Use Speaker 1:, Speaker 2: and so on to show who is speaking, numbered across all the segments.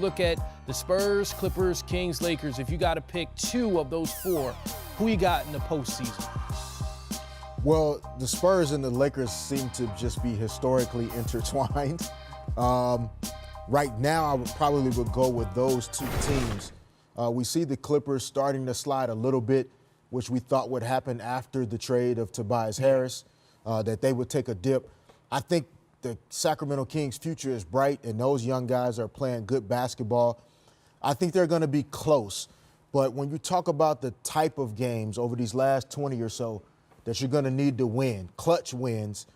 Speaker 1: look at the Spurs, Clippers, Kings, Lakers, if you got to pick 2 of those 4, who you got in the postseason?
Speaker 2: Well, the Spurs and the Lakers seem to just be historically intertwined. Right now, I would go with those 2 teams. We see the Clippers starting to slide a little bit, which we thought would happen after the trade of Tobias Harris, that they would take a dip. I think the Sacramento Kings' future is bright, and those young guys are playing good basketball. I think they're going to be close. But when you talk about the type of games over these last 20 or so that you're going to need to win, clutch wins,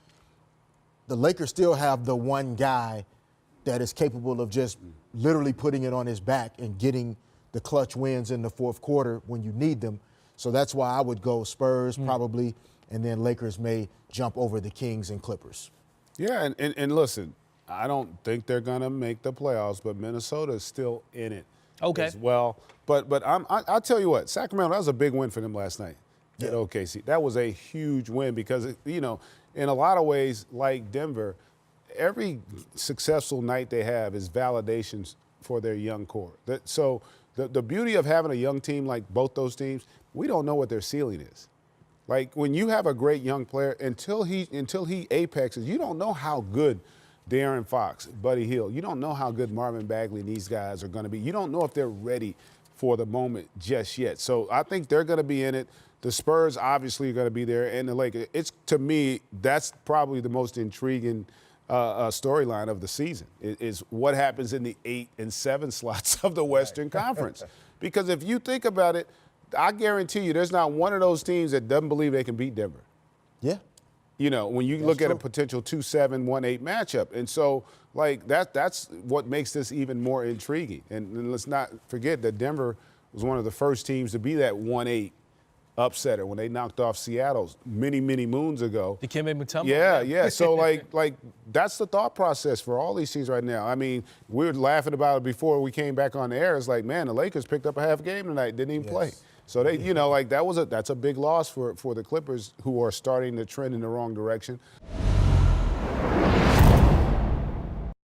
Speaker 2: the Lakers still have the one guy that is capable of just literally putting it on his back and getting the clutch wins in the fourth quarter when you need them. So that's why I would go Spurs probably, and then Lakers may jump over the Kings and Clippers.
Speaker 3: Yeah, and listen, I don't think they're going to make the playoffs, but Minnesota is still in it as well. But I'll tell you what, Sacramento, that was a big win for them last night at OKC. That was a huge win because, you know, in a lot of ways, like Denver, every successful night they have is validations for their young core. So the beauty of having a young team like both those teams, we don't know what their ceiling is. Like when you have a great young player, until he apexes, you don't know how good De'Aaron Fox, Buddy Hield, you don't know how good Marvin Bagley and these guys are going to be. You don't know if they're ready for the moment just yet. So I think they're going to be in it. The Spurs obviously are going to be there, and the Lakers. To me, that's probably the most intriguing storyline of the season is what happens in the 8 and 7 slots of the Western Conference. Because if you think about it, I guarantee you there's not one of those teams that doesn't believe they can beat Denver.
Speaker 2: Yeah.
Speaker 3: You know, when you look at a potential 2-7, 1-8 matchup. And so, like, that's what makes this even more intriguing. And let's not forget that Denver was one of the first teams to be that 1-8 upsetter when they knocked off Seattle many, many moons ago.
Speaker 1: The Chimeie Metu.
Speaker 3: Yeah. So, like that's the thought process for all these teams right now. I mean, we were laughing about it before we came back on the air. It's like, man, the Lakers picked up a half game tonight, didn't even play. So they, you know, like that's a big loss for the Clippers, who are starting to trend in the wrong direction.